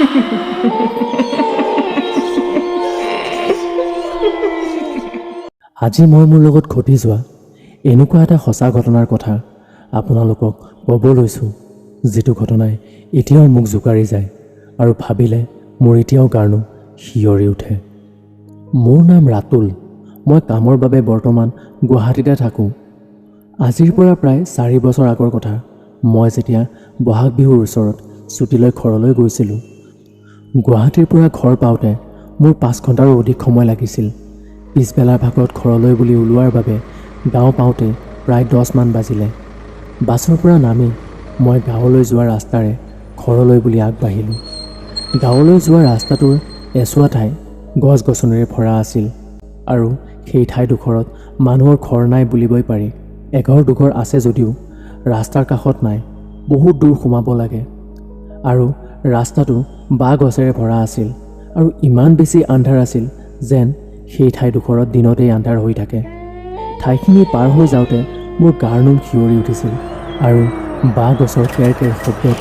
আজি মই মোৰ লগত ঘটি যোৱা এনেকুৱা এটা সঁচা ঘটনাৰ কথা আপোনালোকক ক'ব লৈছোঁ, যিটো ঘটনাই এতিয়াও মোক জোকাৰি যায় আৰু ভাবিলে মোৰ এতিয়াও গাৰ্ণো শিয়ৰি উঠে। মোৰ নাম ৰাতুল। মই কামৰ বাবে বৰ্তমান গুৱাহাটীতে থাকোঁ। আজিৰ পৰা প্ৰায় 4 বছৰ আগৰ কথা। মই যেতিয়া বহাগ বিহুৰ ওচৰত ছুটীলৈ ঘৰলৈ গৈছিলোঁ। গুৱাহাটীৰ পৰা ঘৰ পাওঁতে মোৰ 5 ঘণ্টাৰো অধিক সময় লাগিছিল। পিছবেলাৰ ভাগত ঘৰলৈ বুলি ওলোৱাৰ বাবে গাঁও পাওঁতে প্ৰায় 10 মান বাজিলে। বাছৰ পৰা নামি মই গাঁৱলৈ যোৱা ৰাস্তাৰে ঘৰলৈ বুলি আগবাঢ়িলোঁ। গাঁৱলৈ যোৱা ৰাস্তাটোৰ এছোৱা ঠাই গছ-গছনিৰে ভৰা আছিল আৰু সেই ঠাইডোখৰত মানুহৰ ঘৰ নাই বুলিবই পাৰি। এঘৰ দুঘৰ আছে যদিও ৰাস্তাৰ কাষত নাই, বহুত দূৰ সোমাব লাগে। আৰু ৰাস্তাটো বাঁহ গছেৰে ভৰা আছিল আৰু ইমান বেছি আন্ধাৰ আছিল যেন সেই ঠাইডোখৰত দিনতেই আন্ধাৰ হৈ থাকে। ঠাইখিনি পাৰ হৈ যাওঁতে মোৰ গাৰ নোম শিয়ৰি উঠিছিল আৰু বাঁহ গছৰ কেৰ কেৰ শব্দত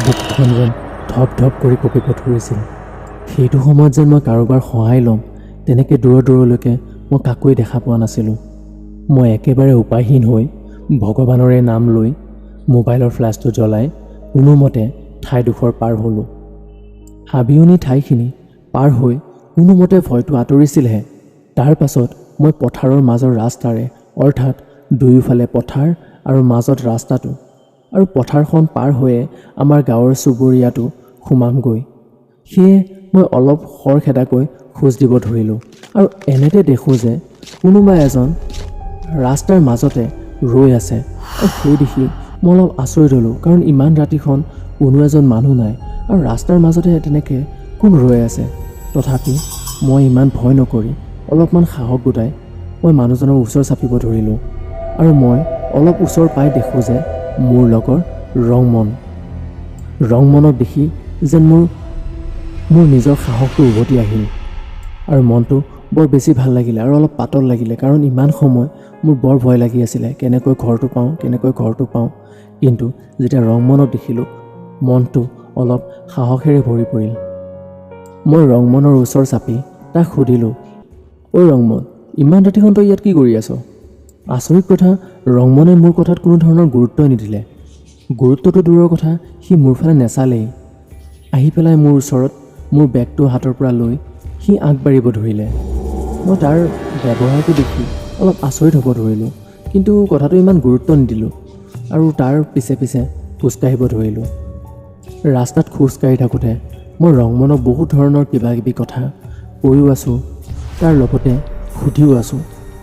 বুকুখন যেন ধপ ধপ কৰি কঁপিব ধৰিছিল। সেইটো সময়ত যেন মই কাৰোবাৰ সহায় ল'ম তেনেকৈ দূৰলৈকে মই কাকোৱে দেখা পোৱা নাছিলোঁ। মই একেবাৰে উপায়হীন হৈ ভগৱানৰে নাম লৈ মোবাইলৰ ফ্লেছটো জ্বলাই কোনোমতে ঠাইডোখৰ পাৰ হ'লোঁ। হাবিয়নী ঠাইখিনি পাৰ হৈ কোনোমতে ভয়টো আঁতৰিছিলহে। তাৰ পাছত মই পথাৰৰ মাজৰ ৰাস্তাৰে, অৰ্থাৎ দুয়োফালে পথাৰ আৰু মাজত ৰাস্তাটো, আৰু পথাৰখন পাৰ হৈয়ে আমাৰ গাঁৱৰ চুবুৰীয়াটো সোমামগৈ। সেয়ে মই অলপ খৰখেদাকৈ খোজ দিব ধৰিলোঁ আৰু এনেতে দেখোঁ যে কোনোবা এজন ৰাস্তাৰ মাজতে ৰৈ আছে। আৰু সেই দেখি মই অলপ আচৰিত হ'লোঁ, কাৰণ ইমান ৰাতিখন কোনো এজন মানুহ নাই আৰু ৰাস্তাৰ মাজতে তেনেকৈ কোন ৰৈ আছে। তথাপি মই ইমান ভয় নকৰি অলপমান সাহস গোটাই মই মানুহজনৰ ওচৰ চাপিব ধৰিলোঁ আৰু মই অলপ ওচৰ পাই দেখোঁ যে মোৰ লগৰ ৰংমনক দেখি যেন মোৰ নিজৰ সাহসটো উভতি আহিল আৰু মনটো বৰ বেছি ভাল লাগিলে আৰু অলপ পাতল লাগিলে, কাৰণ ইমান সময় মোৰ বৰ ভয় লাগি আছিলে কেনেকৈ ঘৰটো পাওঁ। কিন্তু যেতিয়া ৰংমনক দেখিলোঁ মনটো অলপ সাহসেৰে ভৰি পৰিল। মই ৰংমনৰ ওচৰ চাপি তাক সুধিলোঁ, ঐ ৰংমন, ইমান ৰাতিখন তই ইয়াত কি কৰি আছ? আচৰিত কথা, ৰংমনে মোৰ কথাত কোনো ধৰণৰ গুৰুত্বই নিদিলে। গুৰুত্বটো দূৰৰ কথা, সি মোৰ ফালে নেচালেই। আহি পেলাই মোৰ ওচৰত মোৰ বেগটো হাতৰ পৰা লৈ সি আগবাঢ়িব ধৰিলে। মই তাৰ ব্যৱহাৰটো দেখি অলপ আচৰিত হ'ব ধৰিলোঁ, কিন্তু কথাটো ইমান গুৰুত্ব নিদিলোঁ আৰু তাৰ পিছে পিছে খোজকাঢ়িব ধৰিলোঁ। ৰাস্তাত খোজকাঢ়ি থাকোঁতে মই ৰংমনক বহুত ধৰণৰ কিবা কিবি কথা কৈও আছোঁ, তাৰ লগতে সুধিও আছোঁ।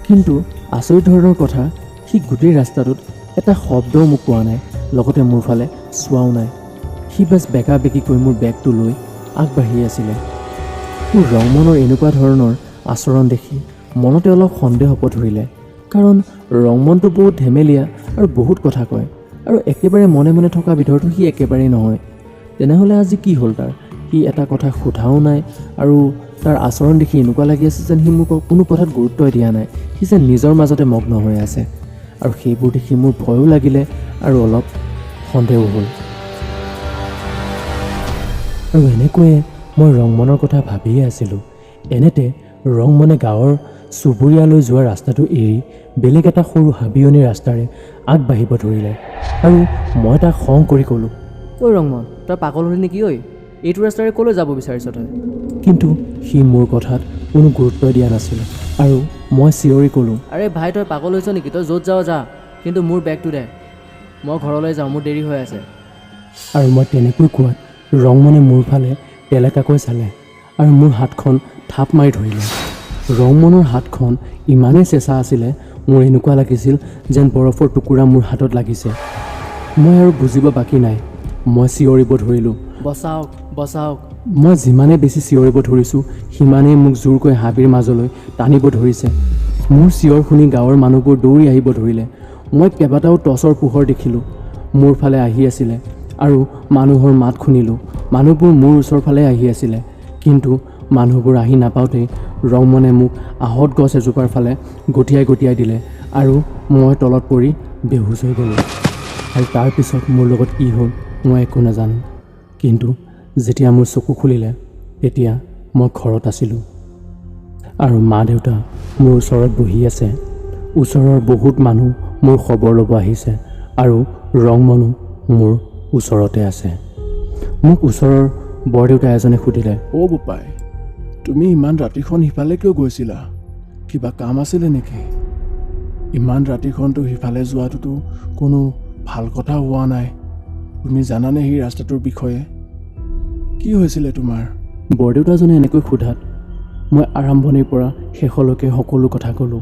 কিন্তু আচৰিত ধৰণৰ কথা, সি গোটেই ৰাস্তাটোত এটা শব্দও মোক কোৱা নাই, লগতে মোৰ ফালে চোৱাও নাই। সি বাছ বেকা বেকিকৈ মোৰ বেগটো লৈ আগবাঢ়ি আছিলে। মোৰ ৰংমনৰ এনেকুৱা ধৰণৰ আচৰণ দেখি মনতে অলপ সন্দেহ হ'ব ধৰিলে, কাৰণ ৰংমনটো বহুত ধেমেলীয়া আৰু বহুত কথা কয়, আৰু একেবাৰে মনে মনে থকা ভিতৰতো সি একেবাৰেই নহয়। তেনেহ'লে আজি কি হ'ল তাৰ? সি এটা কথা সোধাও নাই আৰু তাৰ আচৰণ দেখি এনেকুৱা লাগি আছে যেন সি মোক কোনো কথাত গুৰুত্বই দিয়া নাই, সি যেন নিজৰ মাজতে মগ্ন হৈ আছে। আৰু সেইবোৰ দেখি মোৰ ভয়ো লাগিলে আৰু অলপ সন্দেহো হ'ল। আৰু এনেকৈয়ে মই ৰংমনৰ কথা ভাবিয়ে আছিলোঁ। এনেতে ৰংমনে গাঁৱৰ চুবুৰীয়ালৈ যোৱা ৰাস্তাটো এৰি বেলেগ এটা সৰু হাবিয়নী ৰাস্তাৰে আগবাঢ়িব ধৰিলে আৰু মই তাক খং কৰি ক'লোঁ, ঐ ৰংমন, তই পাগল হ'লি নেকি? ঐ, এইটো ৰাস্তাৰে ক'লৈ যাব বিচাৰিছ তই? কিন্তু সি মোৰ কথাত কোনো গুৰুত্ব দিয়া নাছিল আৰু মই চিঞৰি ক'লোঁ, আৰে ভাই, তই পাগল হৈছ নেকি? তই য'ত যাৱ যা, কিন্তু মোৰ বেগটো দে, মই ঘৰলৈ যাওঁ, মোৰ দেৰি হৈ আছে। আৰু মই তেনেকৈ কোৱাত ৰংমনে মোৰ ফালে টেলেকাকৈ চালে আৰু মোৰ হাতখন থাপ মাৰি ধৰিলে। ৰংমনৰ হাতখন ইমানেই চেঁচা আছিলে, মোৰ এনেকুৱা লাগিছিল যেন বৰফৰ টুকুৰা মোৰ হাতত লাগিছে। মই আৰু বুজিব বাকী নাই, মই চিঞৰিব ধৰিলোঁ, বচাওক, বচাওক। মই যিমানেই বেছি চিঞৰিব ধৰিছোঁ সিমানেই মোক জোৰকৈ হাবিৰ মাজলৈ টানিব ধৰিছে। মোৰ চিঞৰ শুনি গাঁৱৰ মানুহবোৰ দৌৰি আহিব ধৰিলে। মই কেইবাটাও টৰ্চৰ পোহৰ দেখিলোঁ মোৰ ফালে আহি আছিলে আৰু মানুহৰ মাত শুনিলোঁ। মানুহবোৰ মোৰ ওচৰ ফালে আহি আছিলে, কিন্তু মানুহবোৰ আহি নাপাওঁতেই ৰংমনে মোক আহঁত গছ এজোপাৰ ফালে গটিয়াই দিলে আৰু মই তলত পৰি বেহুচ হৈ গ'লোঁ। আৰু তাৰপিছত মোৰ লগত কি হ'ল মই একো নাজানো, কিন্তু যেতিয়া মোৰ চকু খুলিলে তেতিয়া মই ঘৰত আছিলোঁ আৰু মা দেউতা মোৰ ওচৰত বহি আছে। ওচৰৰ বহুত মানুহ মোৰ খবৰ ল'ব আহিছে আৰু ৰংমনো মোৰ ওচৰতে আছে। মোক ওচৰৰ বৰদেউতা এজনে সুধিলে, অ' বোপাই, তুমি ইমান ৰাতিখন সিফালে কিয় গৈছিলা? কিবা কাম আছিলে নেকি? ইমান ৰাতিখনতো সিফালে যোৱাটোতো কোনো ভাল কথা হোৱা নাই। তুমি জানানে সেই ৰাস্তাটোৰ বিষয়ে? কি হৈছিলে তোমাৰ? বৰদেউতাজনে এনেকৈ সোধাত মই আৰম্ভণিৰ পৰা শেষলৈকে সকলো কথা ক'লোঁ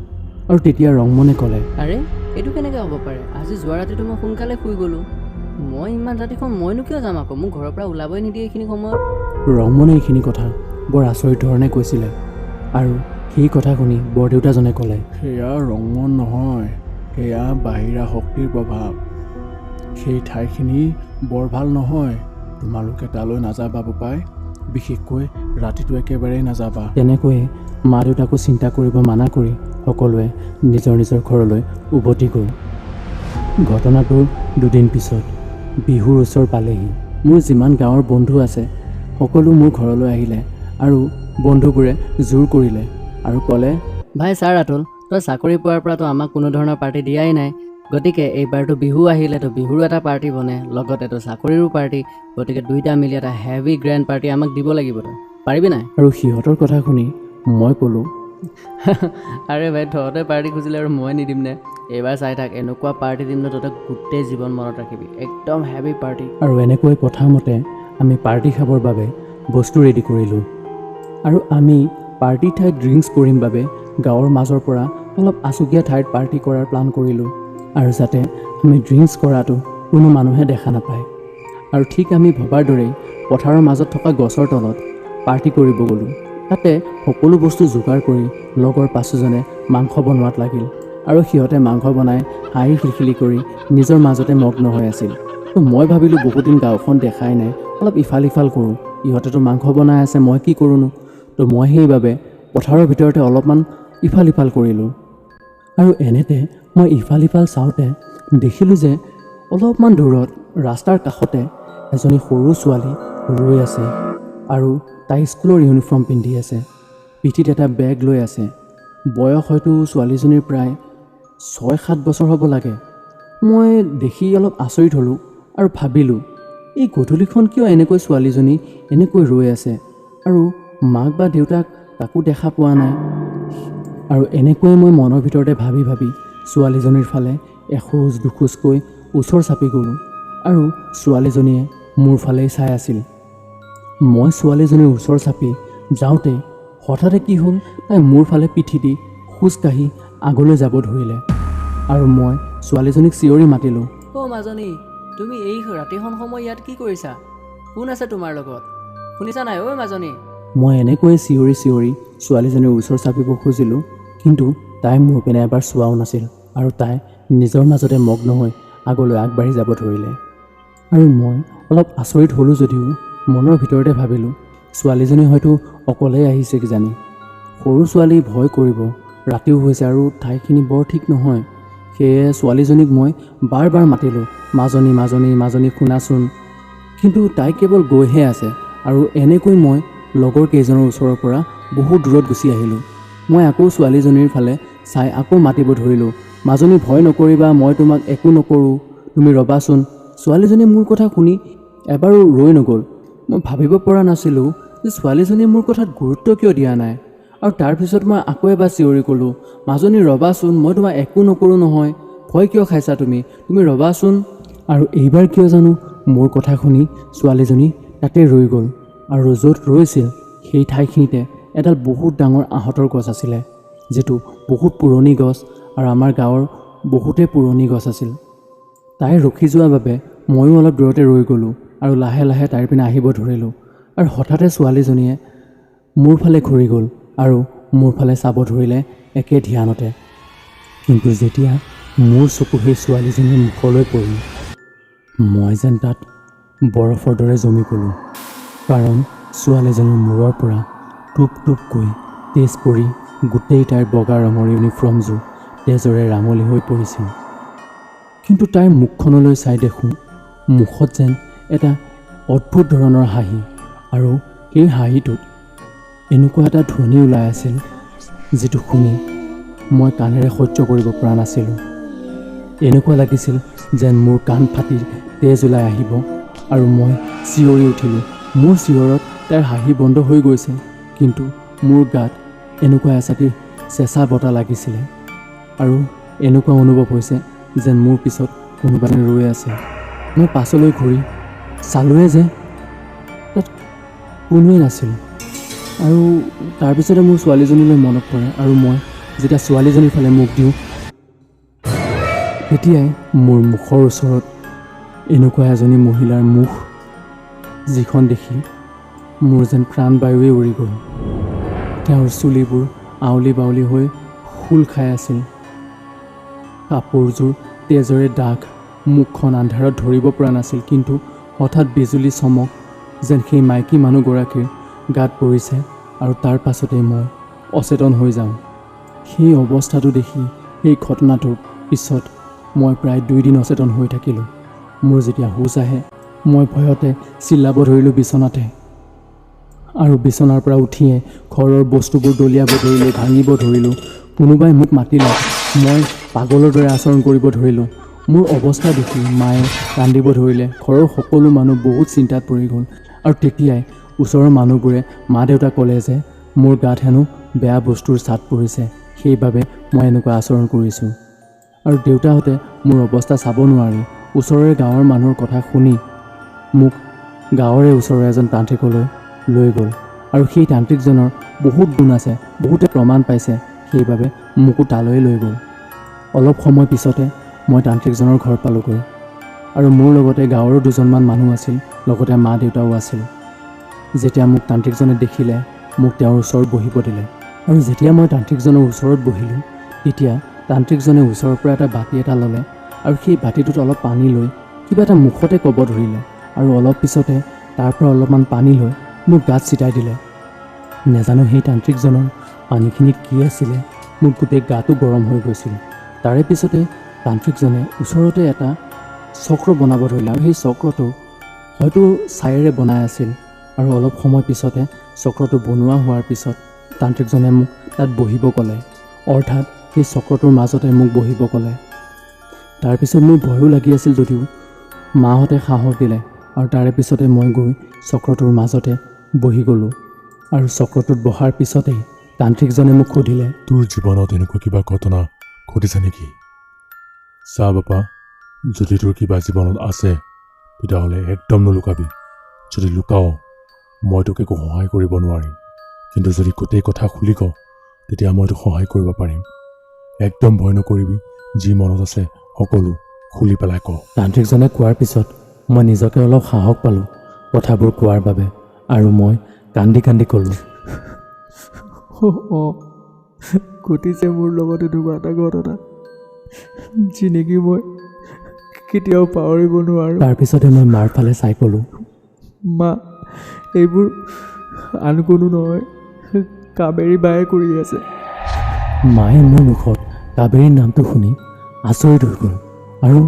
আৰু তেতিয়া ৰংমনে ক'লে, আৰে এইটো কেনেকৈ হ'ব পাৰে? আজি যোৱা ৰাতিটো মই সোনকালে শুই গ'লোঁ। মই ইমান ৰাতিখন মইনো কিয় যাম আকৌ? মোক ঘৰৰ পৰা ওলাবই নিদিয়ে এইখিনি সময়ত। ৰংমনে এইখিনি কথা বৰ আচৰিত ধৰণে কৈছিলে আৰু সেই কথা শুনি বৰদেউতাজনে ক'লে, সেয়া ৰংমন নহয়, সেয়া বাহিৰা শক্তিৰ প্ৰভাৱ। সেই ঠাইখিনি বৰ ভাল নহয়। তোমালোকে তালৈ নাযাবা বোপাই, বিশেষকৈ ৰাতিটো একেবাৰেই নাযাবা। তেনেকৈয়ে মা দেউতাকো চিন্তা কৰিব মানা কৰি সকলোৱে নিজৰ নিজৰ ঘৰলৈ উভতি গ'ল। ঘটনাটোৰ দুদিন পিছত বিহুৰ ওচৰ পালেহি। মোৰ যিমান গাঁৱৰ বন্ধু আছে সকলো মোৰ ঘৰলৈ আহিলে আৰু বন্ধুবোৰে জোৰ কৰিলে আৰু ক'লে, ভাই ছাৰ ৰাতুল, তই চাকৰি পোৱাৰ পৰাতো আমাক কোনো ধৰণৰ পাৰ্টি দিয়াই নাই। গতিকে এইবাৰতো বিহু আহিলেতো বিহুৰো এটা পাৰ্টি বনে, লগতেতো চাকৰিৰো পাৰ্টি। গতিকে দুইটা মিলি এটা হেভি গ্ৰেণ্ড পাৰ্টি আমাক দিব লাগিব। তই পাৰিবি নাই? আৰু সিহঁতৰ কথা শুনি মই ক'লোঁ, আৰে ভাই, তহঁতে পাৰ্টি খুজিলে আৰু মই নিদিম নে? এইবাৰ চাই থাক, এনেকুৱা পাৰ্টি দিম ন তহঁতে গোটেই জীৱন মনত ৰাখিবি। একদম হেভি পাৰ্টি। আৰু এনেকৈ কথা মতে আমি পাৰ্টি খাবৰ বাবে বস্তু ৰেডি কৰিলোঁ আৰু আমি পাৰ্টি ঠাইত ড্ৰিংকছ কৰিম বাবে গাঁৱৰ মাজৰ পৰা অলপ আচুকীয়া ঠাইত পাৰ্টি কৰাৰ প্লান কৰিলোঁ আৰু যাতে আমি ড্ৰিংকছ কৰাটো কোনো মানুহে দেখা নাপায়। আৰু ঠিক আমি ভবাৰ দৰেই পথাৰৰ মাজত থকা গছৰ তলত পাৰ্টি কৰিব গ'লোঁ। তাতে সকলো বস্তু যোগাৰ কৰি লগৰ পাঁচোজনে মাংস বনোৱাত লাগিল আৰু সিহঁতে মাংস বনাই হাঁহি খিলখিলি কৰি নিজৰ মাজতে মগ্ন হৈ আছিল। তো মই ভাবিলোঁ বহুদিন গাঁওখন দেখাই নাই, অলপ ইফাল সিফাল কৰোঁ। ইহঁতেতো মাংস বনাই আছে, মই কি কৰোঁনো? তো মই সেইবাবে পথাৰৰ ভিতৰতে অলপমান ইফাল সিফাল কৰিলোঁ আৰু এনেতে মই ইফাল সিফাল চাওঁতে দেখিলোঁ যে অলপমান দূৰত ৰাস্তাৰ কাষতে এজনী সৰু ছোৱালী ৰৈ আছে আৰু তাই স্কুলৰ ইউনিফৰ্ম পিন্ধি আছে, পিঠিত এটা বেগ লৈ আছে। বয়স হয়তো ছোৱালীজনীৰ প্ৰায় 6-7 বছৰ হ'ব লাগে। মই দেখি অলপ আচৰিত হ'লোঁ আৰু ভাবিলোঁ, এই গধূলিখন কিয় এনেকৈ ছোৱালীজনী এনেকৈ ৰৈ আছে আৰু মাক বা দেউতাক তাকো দেখা পোৱা নাই। আৰু এনেকৈ মই মনৰ ভিতৰতে ভাবি ভাবি ছোৱালীজনীৰ ফালে এখোজ দুখোজকৈ ওচৰ চাপি গ'লোঁ আৰু ছোৱালীজনীয়ে মোৰ ফালেই চাই আছিল। মই ছোৱালীজনীৰ ওচৰ চাপি যাওঁতে হঠাতে কি হ'ল, তাই মোৰ ফালে পিঠি দি খোজকাঢ়ি আগলৈ যাব ধৰিলে আৰু মই ছোৱালীজনীক চিঞৰি মাতিলোঁ, অ' মাজনী, তুমি এই ৰাতিখন সময় ইয়াত কি কৰিছা? কোন আছে তোমাৰ লগত? শুনিছা নাই ঐ মাজনী? মই এনেকৈয়ে চিঞৰি চিঞৰি ছোৱালীজনীৰ ওচৰ চাপিব খুজিলোঁ, কিন্তু তাই মোৰ পিনে এবাৰ চোৱাও নাছিল আৰু তাই নিজৰ মাজতে মগ্ন হৈ আগলৈ আগবাঢ়ি যাব ধৰিলে। আৰু মই অলপ আচৰিত হ'লোঁ যদিও মনৰ ভিতৰতে ভাবিলোঁ, ছোৱালীজনী হয়তো অকলেই আহিছে কিজানি। সৰু ছোৱালী ভয় কৰিব, ৰাতিও হৈছে আৰু ঠাইখিনি বৰ ঠিক নহয়। সেয়ে ছোৱালীজনীক মই বাৰ বাৰ মাতিলোঁ, মাজনী মাজনী মাজনী শুনাচোন। কিন্তু তাই কেৱল গৈহে আছে আৰু এনেকৈ মই লগৰ কেইজনৰ ওচৰৰ পৰা বহুত দূৰত গুচি আহিলোঁ। মই আকৌ ছোৱালীজনীৰ ফালে চাই আকৌ মাতিব ধৰিলোঁ, মাজনী ভয় নকৰিবা, মই তোমাক একো নকৰোঁ, তুমি ৰ'বাচোন। ছোৱালীজনী মোৰ কথা শুনি এবাৰো ৰৈ নগ'ল। মই ভাবিব পৰা নাছিলোঁ যে ছোৱালীজনীয়ে মোৰ কথাত গুৰুত্ব কিয় দিয়া নাই। আৰু তাৰপিছত মই আকৌ এবাৰ চিঞৰি ক'লোঁ, মাজনী ৰ'বাচোন, মই তোমাক একো নকৰোঁ নহয়, ভয় কিয় খাইছা তুমি ৰ'বাচোন। আৰু এইবাৰ কিয় জানো মোৰ কথা শুনি ছোৱালীজনী তাতে ৰৈ গ'ল আৰু য'ত ৰৈছিল সেই ঠাইখিনিতে এডাল বহুত ডাঙৰ আহঁতৰ গছ আছিলে, যিটো বহুত পুৰণি গছ আৰু আমাৰ গাঁৱৰ বহুতেই পুৰণি গছ আছিল। তাই ৰখি যোৱা বাবে ময়ো অলপ দূৰতে ৰৈ গ'লোঁ আৰু লাহে লাহে তাইৰ পিনে আহিব ধৰিলোঁ। আৰু হঠাতে ছোৱালীজনীয়ে মোৰ ফালে ঘূৰি গ'ল আৰু মোৰ ফালে চাব ধৰিলে একে ধ্যানতে। কিন্তু যেতিয়া মোৰ চকু সেই ছোৱালীজনীৰ মুখলৈ পৰিল, মই যেন তাত বৰফৰ দৰে জমি গ'লোঁ, কাৰণ ছোৱালীজনীৰ মূৰৰ পৰা টোপ টোপকৈ তেজ পৰি গোটেই তাইৰ বগা ৰঙৰ ইউনিফৰ্মযোৰ তেজেৰে ৰাঙলী হৈ পৰিছিল। কিন্তু তাইৰ মুখখনলৈ চাই দেখোঁ মুখত যেন এটা অদ্ভুত ধৰণৰ হাঁহি আৰু সেই হাঁহিটোত এনেকুৱা এটা ধ্বনি ওলাই আছিল যিটো শুনি মই কাণেৰে সহ্য কৰিব পৰা নাছিলোঁ। এনেকুৱা লাগিছিল যেন মোৰ কাণ ফাটি তেজ ওলাই আহিব আৰু মই চিঞৰি উঠিলোঁ। মোৰ চিঞৰত তাইৰ হাঁহি বন্ধ হৈ গৈছে, কিন্তু মোৰ গাত এনেকুৱা এচাটি চেঁচা বতাহ লাগিছিলে আৰু এনেকুৱা অনুভৱ হৈছে যেন মোৰ পিছত কোনোবাই ৰৈ আছে। মই পাছলৈ ঘূৰি চালোঁৱে যে তাত কোনোৱে নাছিল। আৰু তাৰপিছতে মোৰ ছোৱালীজনীলৈ মনত পৰে আৰু মই যেতিয়া ছোৱালীজনীৰ ফালে মুখ দিওঁ, তেতিয়াই মোৰ মুখৰ ওচৰত এনেকুৱা এজনী মহিলাৰ মুখ, যিখন দেখি মোৰ যেন প্ৰাণবায়ুৱে উৰি গ'ল। তেওঁৰ চুলিবোৰ আউলি বাউলি হৈ খোল খাই আছিল। কাপোৰযোৰ তেজৰে দাগ, মুখখন আন্ধাৰত ধৰিব পৰা নাছিল, কিন্তু হঠাৎ বিজুলী চমক যেন সেই মাইকী মানুহগৰাকীৰ গাত পৰিছে আৰু তাৰ পাছতেই মই অচেতন হৈ যাওঁ। সেই অৱস্থাটো দেখি, সেই ঘটনাটোৰ পিছত মই প্ৰায় 2 দিন অচেতন হৈ থাকিলোঁ। মোৰ যেতিয়া হুঁচ আহে, মই ভয়তে চিল্লাব ধৰিলোঁ বিচনাতে, আৰু বিচনাৰ পৰা উঠিয়ে ঘৰৰ বস্তুবোৰ দলিয়াব ধৰিলোঁ, ভাঙিব ধৰিলোঁ। কোনোবাই মোক মাতিলে, মই পাগলৰ দৰে আচৰণ কৰিব ধৰিলোঁ। মোৰ অৱস্থা দেখি মায়ে কান্দিব ধৰিলে। ঘৰৰ সকলো মানুহ বহুত চিন্তাত পৰি গ'ল। আৰু তেতিয়াই ওচৰৰ মানুহবোৰে মা দেউতাক ক'লে যে মোৰ গাত হেনো বেয়া বস্তুৰ ছাট পৰিছে, সেইবাবে মই এনেকুৱা আচৰণ কৰিছোঁ। আৰু দেউতাহঁতে মোৰ অৱস্থা চাব নোৱাৰি ওচৰৰে গাঁৱৰ মানুহৰ কথা শুনি মোক গাঁৱৰে ওচৰৰ এজন তান্ত্ৰিকলৈ লৈ গ'ল। আৰু সেই তান্ত্ৰিকজনৰ বহুত গুণ আছে, বহুতে প্ৰমাণ পাইছে, সেইবাবে মোকো তালৈ লৈ গ'ল। অলপ সময় পিছতে মই তান্ত্ৰিকজনৰ ঘৰ পালোগৈ, আৰু মোৰ লগতে গাঁৱৰো 2জনমান মানুহ আছিল, লগতে মা দেউতাও আছিল। যেতিয়া মোক তান্ত্ৰিকজনে দেখিলে, মোক তেওঁৰ ওচৰত বহিব দিলে। আৰু যেতিয়া মই তান্ত্ৰিকজনৰ ওচৰত বহিলোঁ, তেতিয়া তান্ত্ৰিকজনে ওচৰৰ পৰা এটা বাতি এটা ল'লে আৰু সেই বাতিটোত অলপ পানী লৈ কিবা এটা মুখতে ক'ব ধৰিলে, আৰু অলপ পিছতে তাৰ পৰা অলপমান পানী লৈ মোক গাত ছিটাই দিলে। নেজানো সেই তান্ত্ৰিকজনৰ পানীখিনিত কি আছিলে, মোৰ গোটেই গাটো গৰম হৈ গৈছিল। তাৰে পিছতে তান্ত্ৰিকজনে ওচৰতে এটা চক্ৰ বনাব ধৰিলে, আৰু সেই চক্ৰটো হয়তো ছাইৰে বনাই আছিল। আৰু অলপ সময় পিছতে চক্ৰটো বনোৱা হোৱাৰ পিছত তান্ত্ৰিকজনে মোক তাত বহিব ক'লে, অৰ্থাৎ সেই চক্ৰটোৰ মাজতে মোক বহিব ক'লে। তাৰপিছত মোৰ ভয়ো লাগি আছিল যদিও মাহঁতে সাহস দিলে, আৰু তাৰে পিছতে মই গৈ চক্ৰটোৰ মাজতে বহি গ'লোঁ। আৰু চক্ৰটোত বহাৰ পিছতেই তান্ত্ৰিকজনে মোক সুধিলে, তোৰ জীৱনত এনেকুৱা কিবা ঘটনা ঘটিছে নেকি? চা বাপা, যদি তোৰ কিবা জীৱনত আছে তেতিয়াহ'লে একদম নুলুকাবি। যদি লুকাও মই তোক একো সহায় কৰিব নোৱাৰিম, কিন্তু যদি গোটেই কথা খুলি কওঁ তেতিয়া মই তোক সহায় কৰিব পাৰিম। একদম ভয় নকৰিবি, যি মনত আছে সকলো খুলি পেলাই ক। তান্ত্ৰিকজনে কোৱাৰ পিছত মই নিজকে অলপ সাহস পালোঁ কথাবোৰ কোৱাৰ বাবে, আৰু মই কান্দি কান্দি ক'লোঁ, ঘটিছে মোৰ লগত এনেকুৱা এটা ঘটনা যি নেকি মই কেতিয়াও পাহৰিব নোৱাৰোঁ। তাৰপিছতে মই মাৰ ফালে চাই ক'লোঁ, মা, এইবোৰ আন কোনো নহয়, কাবেৰী বায়ে কৰি আছে। মায়ে মোৰ মুখত কাবেৰীৰ নামটো শুনি আচৰিত হৈ গ'ল আৰু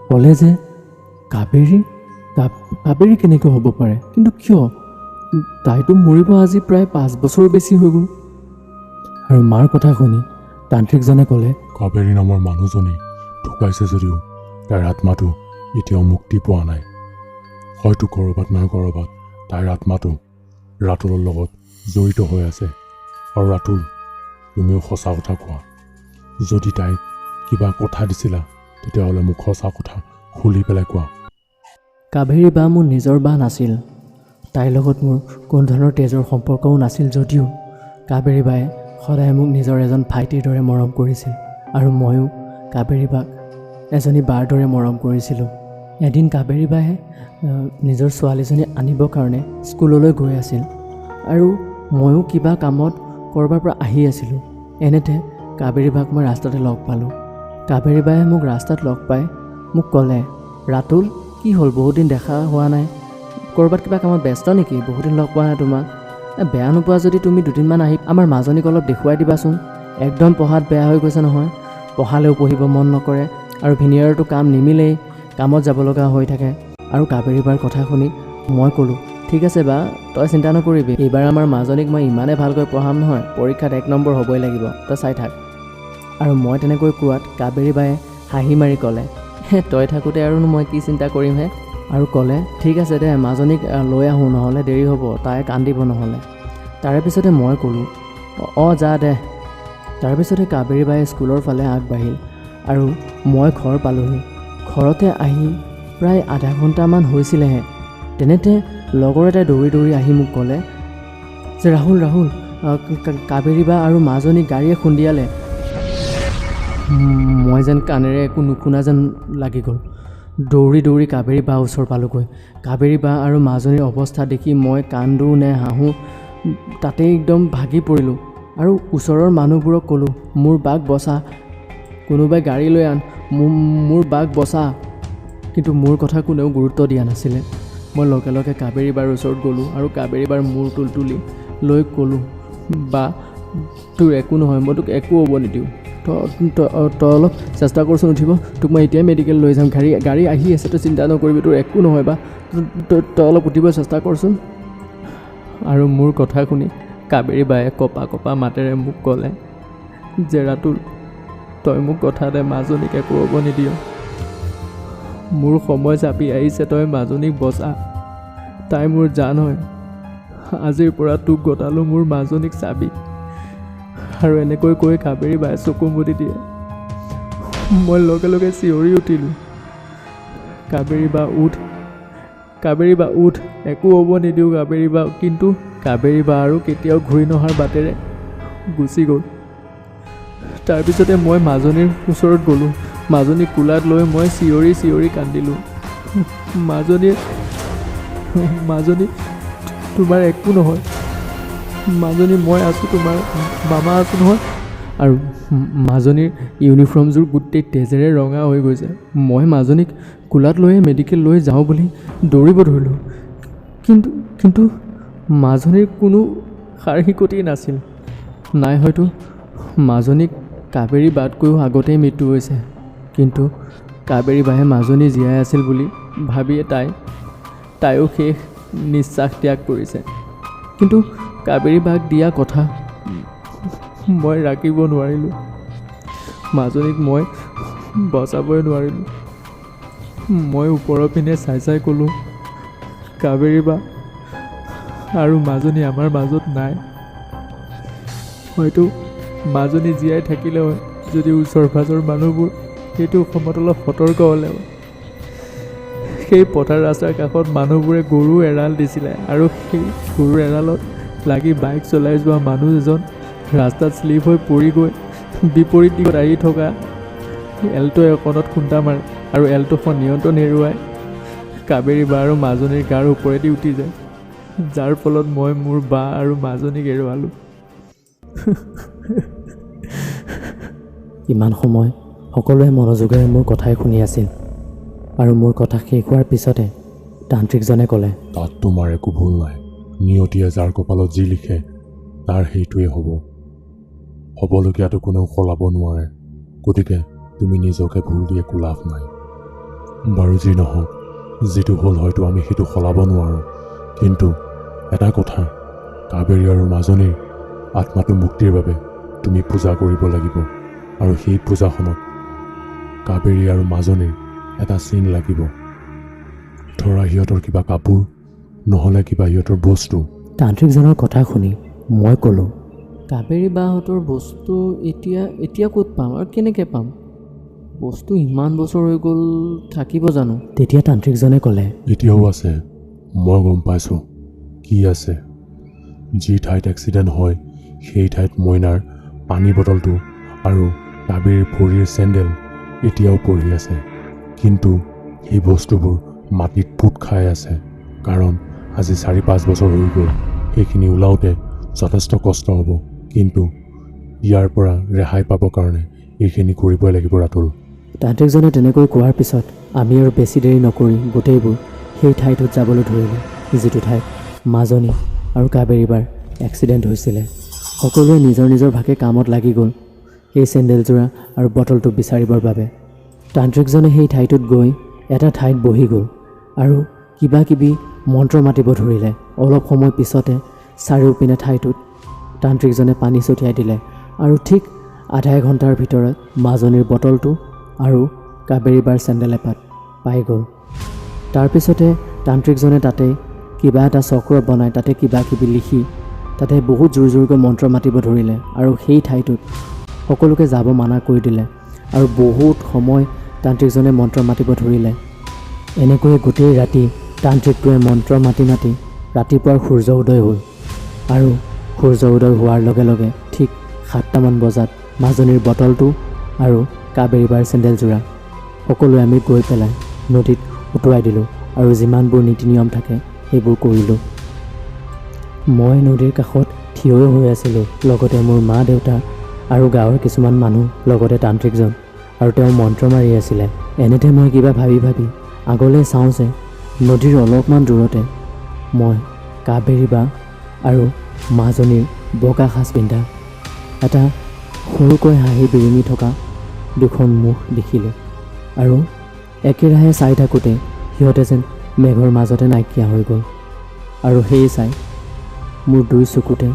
ক'লে যে কাবেৰী কেনেকৈ হ'ব পাৰে, কিন্তু কিয়? তাইতো মৰিব আজি প্ৰায় 5 বছৰ বেছি হৈ গ'ল। আৰু মাৰ কথা শুনি তান্ত্ৰিকজনে ক'লে, কাবেৰী নামৰ মানুহজনী ঢুকাইছে যদিও তাইৰ আত্মাটো এতিয়াও মুক্তি পোৱা নাই। হয়তো ক'ৰবাত নহয় ক'ৰবাত তাইৰ আত্মাটো ৰাতুলৰ লগত জড়িত হৈ আছে। আৰু ৰাতুল, তুমিও সঁচা কথা কোৱা। যদি তাইক কিবা কথা দিছিলা তেতিয়াহ'লে মোক সঁচা কথা খুলি পেলাই কোৱা। কাবেৰী বা মোৰ নিজৰ বা নাছিল। তাইৰ লগত মোৰ কোনো ধৰণৰ তেজৰ সম্পৰ্কও নাছিল যদিও কাবেৰী বায়ে সদায় মোক নিজৰ এজন ভাইটিৰ দৰে মৰম কৰিছিল, আৰু ময়ো কাবেৰী বাক এজনী বাৰ দৰে মৰম কৰিছিলোঁ। এদিন কাবেৰী বায়ে নিজৰ ছোৱালীজনী আনিবৰ কাৰণে স্কুললৈ গৈ আছিল, আৰু ময়ো কিবা কামত ক'ৰবাৰ পৰা আহি আছিলোঁ। এনেতে কাবেৰী বাক মই ৰাস্তাতে লগ পালোঁ। কাবেৰী বায়ে মোক ৰাস্তাত লগ পাই মোক ক'লে, ৰাতুল, কি হ'ল, বহুত দিন দেখা হোৱা নাই, ক'ৰবাত কিবা কামত ব্যস্ত নেকি? বহুত দিন লগ পোৱা নাই তোমাক। বেয়া নোপোৱা যদি তুমি 2 দিনমান আহি আমাৰ মাজনীক অলপ দেখুৱাই দিবাচোন। একদম পঢ়াত বেয়া হৈ গৈছে নহয়, পঢ়ালেও পঢ়িব মন নকৰে, আৰু ভিনিয়াৰতো কাম নিমিলেই, কামত যাব লগা হৈ থাকে। আৰু কাবেৰী বাৰ কথা শুনি মই ক'লোঁ, ঠিক আছে বা তই চিন্তা নকৰিবি এইবাৰ আমাৰ মাজনীক মই ইমানেই ভালকৈ পঢ়াম নহয় পৰীক্ষাত 1 নম্বৰ হ'বই লাগিব তই চাই থাক আৰু মই তেনেকৈ কোৱাত কাবেৰী বায়ে হাঁহি মাৰি ক'লে তই থাকোঁতে আৰুনো মই কি চিন্তা কৰিমহে আৰু ক'লে ঠিক আছে দে মাজনীক লৈ আহোঁ নহ'লে দেৰি হ'ব তাই কান্দিব নহ'লে তাৰে পিছতে মই ক'লোঁ অঁ যা দে তাৰপিছতে কাবেৰী বায়ে স্কুলৰ ফালে আগবাঢ়িল আৰু মই ঘৰ পালোহি ঘৰতে আহি প্ৰায় আধা ঘণ্টামান হৈছিলেহে তেনেতে লগৰ এটাই দৌৰি দৌৰি আহি মোক ক'লে যে ৰাহুল কাবেৰী বা আৰু মাজনীক গাড়ীয়ে খুন্দিয়ালে মই যেন কাণেৰে একো নুশুনা যেন লাগি গ'ল দৌৰি দৌৰি কাবেৰী বা ওচৰ পালোগৈ কাবেৰী বা আৰু মাজনীৰ অৱস্থা দেখি মই কান্দো নে হাঁহো তাতেই একদম ভাগি পৰিলোঁ আৰু ওচৰৰ মানুহবোৰক ক'লোঁ মোৰ বাক বচা কোনোবাই গাড়ী লৈ আন মোৰ বাক বচা কিন্তু মোৰ কথা কোনেও গুৰুত্ব দিয়া নাছিলে মই লগে লগে কাবেৰী বাৰ ওচৰত গ'লোঁ আৰু কাবেৰী বাৰ মূৰ তুলি লৈ ক'লোঁ বা তোৰ একো নহয় মই তোক একো হ'ব নিদিওঁ তই অলপ চেষ্টা কৰচোন উঠিব তোক মই এতিয়াই মেডিকেল লৈ যাম গাড়ী আহি আছে তই চিন্তা নকৰিবি তোৰ একো নহয় বা তই অলপ উঠিব চেষ্টা কৰচোন আৰু মোৰ কথা শুনি কাবেৰী বায়ে কপা মাতেৰে মোক ক'লে যে ৰাতুল তই মোক কথা দে মাজনীক একো হ'ব নিদিয় মোৰ সময় চাপি আহিছে তই মাজনীক বচা তাই মোৰ জান হয় আজিৰ পৰা তোক গতালোঁ মোৰ মাজনীক চাবি আৰু এনেকৈ কৈ কাবেৰী বায়ে চকু মুদি দিয়ে মই লগে লগে চিঞৰি উঠিলোঁ কাবেৰী বা উঠ একো হ'ব নিদিওঁ কাবেৰী বা কিন্তু কাবেৰী বা আৰু কেতিয়াও ঘূৰি নহাৰ বাটেৰে গুচি গ'ল তাৰপিছতে মই মাজনীৰ ওচৰত গ'লোঁ মাজনীক কোলাত লৈ মই চিঞৰি কান্দিলোঁ মাজনী তোমাৰ একো নহয় মাজনী মই আছোঁ তোমাৰ মামা আছোঁ নহয় আৰু মাজনীৰ ইউনিফৰ্মযোৰ গোটেই তেজেৰে ৰঙা হৈ গৈছে মই মাজনীক কোলাত লৈয়ে মেডিকেল লৈ যাওঁ বুলি দৌৰিব ধৰিলোঁ কিন্তু মাজনীৰ কোনো সাৰ শিকতি নাছিল নাই হয়তো মাজনীক কাবেৰী বাতকৈও আগতেই মৃত্যু হৈছে কিন্তু কাবেৰী বায়ে মাজনী জীয়াই আছিল বুলি ভাবিয়ে তাইও শেষ নিশ্বাস ত্যাগ কৰিছে কিন্তু কাবেৰী বাক দিয়া কথা মই ৰাখিব নোৱাৰিলোঁ মাজনীক মই বচাবই নোৱাৰিলোঁ মই ওপৰৰ পিনে চাই ক'লোঁ কাবেৰী বা আৰু মাজনী আমাৰ মাজত নাই হয়তো মাজনী জীয়াই থাকিলে হয় যদি ওচৰ পাজৰ মানুহবোৰ সেইটো সময়ত অলপ সতৰ্ক হ'লে হয় সেই পথাৰ ৰাস্তাৰ কাষত মানুহবোৰে গৰু এৰাল দিছিলে আৰু সেই গৰু এৰালত লাগি বাইক চলাই যোৱা মানুহ এজন ৰাস্তাত শ্লিপ হৈ পৰি গৈ বিপৰীত দিশত আহি থকা এল্টো এখনত খুন্দা মাৰে আৰু এল্টোখন নিয়ন্ত্ৰণ হেৰুৱাই কাবেৰী বা আৰু মাজনীৰ গাৰ ওপৰেদি উঠি যায় যাৰ ফলত মই মোৰ বা আৰু মাজনীক হেৰুৱালোঁ ইমান সময় সকলোৱে মনোযোগেৰে মোৰ কথাই শুনি আছিল আৰু মোৰ কথা শেষ হোৱাৰ পিছতে তান্ত্ৰিকজনে ক'লে তাত তোমাৰ একো ভুল নাই নিয়তিয়ে যাৰ কপালত যি লিখে তাৰ সেইটোৱে হ'বলগীয়াটো কোনেও সলাব নোৱাৰে গতিকে তুমি নিজকে ভুল দি একো লাভ নাই বাৰু যি নহওক যিটো হ'ল হয়তো আমি সেইটো সলাব নোৱাৰোঁ কিন্তু এটা কথা কাবেৰী আৰু মাজনীৰ আত্মাটো মুক্তিৰ বাবে তুমি পূজা কৰিব লাগিব আৰু সেই পূজাখনত কাবেৰী আৰু মাজনীৰ এটা চিন লাগিব ধৰা সিহঁতৰ কিবা কাপোৰ নহ'লে কিবা সিহঁতৰ বস্তু তান্ত্ৰিকজনৰ কথা শুনি মই ক'লোঁ কাবেৰী বাহঁতৰ বস্তু এতিয়া ক'ত পাম আৰু কেনেকৈ পাম বস্তু ইমান বছৰ হৈ গ'ল থাকিব জানো তেতিয়া তান্ত্ৰিকজনে ক'লে এতিয়াও আছে মই গম পাইছোঁ কি আছে যি ঠাইত এক্সিডেণ্ট হয় সেই ঠাইত মইনাৰ পানী বটলটো আৰু কাবেৰীৰ ভৰিৰ চেণ্ডেল এতিয়াও পৰি আছে কিন্তু সেই বস্তুবোৰ মাটিত পোত খাই আছে কাৰণ আজি 4-5 বছৰ হৈ গ'ল সেইখিনি ওলাওঁতে যথেষ্ট কষ্ট হ'ব কিন্তু ইয়াৰ পৰা ৰেহাই পাবৰ কাৰণে এইখিনি কৰিবই লাগিব ৰাতুল তান্ত্ৰিকজনে তেনেকৈ কোৱাৰ পিছত আমি আৰু বেছি দেৰি নকৰি গোটেইবোৰ সেই ঠাইটোত যাবলৈ ধৰিলোঁ যিটো ঠাইত মাজনী আৰু কাবেৰী বাৰ এক্সিডেণ্ট হৈছিলে সকলোৱে নিজৰ ভাগে কামত লাগি গ'ল সেই চেণ্ডেলযোৰা আৰু বটলটো বিচাৰিবৰ বাবে তান্ত্ৰিকজনে সেই ঠাইটোত গৈ এটা ঠাইত বহি গ'ল আৰু কিবা কিবি মন্ত্ৰ মাতিব ধৰিলে। অলপ সময় পিছতে চাৰিওপিনে ঠাইটোত তান্ত্ৰিকজনে পানী ছটিয়াই দিলে আৰু ঠিক আধা ঘণ্টাৰ ভিতৰত মাজনীৰ বটলটো আৰু কাবেৰী বাৰ চেণ্ডেল এপাত পাই গ'ল। তাৰপিছতে তান্ত্ৰিকজনে তাতে কিবা এটা চক্ৰ বনাই তাতে কিবা কিবি লিখি তাতে বহুত জোৰ জোৰকৈ মন্ত্ৰ মাতিব ধৰিলে আৰু সেই ঠাইটোত সকলোকে যাব মানা কৰি দিলে আৰু বহুত সময় তান্ত্ৰিকজনে মন্ত্ৰ মাতিব ধৰিলে। এনেকৈয়ে গোটেই ৰাতি তান্ত্ৰিকটোৱে মন্ত্ৰ মাতি মাতি ৰাতিপুৱাৰ সূৰ্য উদয় হ'ল আৰু সূৰ্য উদয় হোৱাৰ লগে লগে ঠিক 7টামান বজাত মাজনীৰ বটলটো আৰু কাবেৰী বাৰ চেণ্ডেলযোৰা সকলোৱে আমি গৈ পেলাই নদীত উটুৱাই দিলোঁ আৰু যিমানবোৰ নীতি নিয়ম থাকে সেইবোৰ কৰিলোঁ। মই নদীৰ কাষত থিয় হৈ আছিলোঁ, লগতে মোৰ মা দেউতা আৰু গাঁৱৰ কিছুমান মানুহ, লগতে তান্ত্ৰিকজন, আৰু তেওঁ মন্ত্ৰ মাৰি আছিলে। এনেতে মই কিবা ভাবি ভাবি আগলৈ চাওঁ যে নদীৰ অলপমান দূৰতে মই কাবেৰী বা আৰু মাজনীৰ বগা সাজ পিন্ধা এটা সৰুকৈ হাঁহি বিৰিঙি থকা দুখন মুখ দেখিলোঁ আৰু একেৰাহে চাই থাকোঁতে সিহঁতে যেন মেঘৰ মাজতে নাইকিয়া হৈ গ'ল আৰু সেই চাই মোৰ দুই চকুতে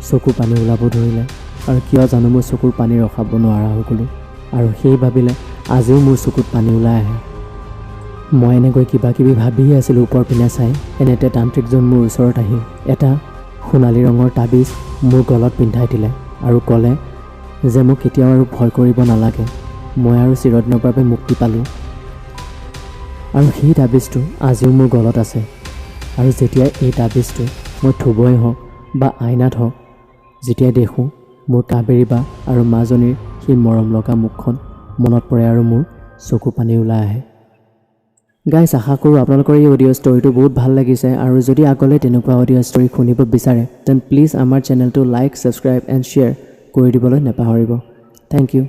চকু পানী ওলাব ধৰিলে আৰু কিয় জানো মই চকুৰ পানী ৰখাব নোৱাৰা হৈ গ'লোঁ আৰু সেই ভাবিলে আজিও মোৰ চকুত পানী ওলাই আহে। মই এনেকৈ কিবা কিবি ভাবিয়ে আছিলোঁ ওপৰ পিনে চাই। এনেতে তান্ত্ৰিকজন মোৰ ওচৰত আহি এটা সোণালী ৰঙৰ তাবিজ মোৰ গলত পিন্ধাই দিলে আৰু ক'লে যে মোক কেতিয়াও আৰু ভয় কৰিব নালাগে, মই আৰু চিৰদিনৰ বাবে মুক্তি পালোঁ। আৰু সেই তাবিজটো আজিও মোৰ গলত আছে আৰু যেতিয়াই এই তাবিজটো মই থুবই হওক বা আইনাত হওক, যেতিয়াই দেখোঁ মোৰ কাবেৰী বা আৰু মাজনীৰ সেই মৰম লগা মুখখন মনত পৰে আৰু মোৰ চকু পানী ওলাই আহে। গাইজ, আশা কৰোঁ আপোনালোকৰ এই অডিঅ' ষ্টৰিটো বহুত ভাল লাগিছে আৰু যদি আগলৈ তেনেকুৱা অডিঅ' ষ্টৰি শুনিব বিচাৰে দেন প্লিজ আমাৰ চেনেলটো লাইক, ছাবস্ক্ৰাইব এণ্ড শ্বেয়াৰ কৰি দিবলৈ নাপাহৰিব। Thank U.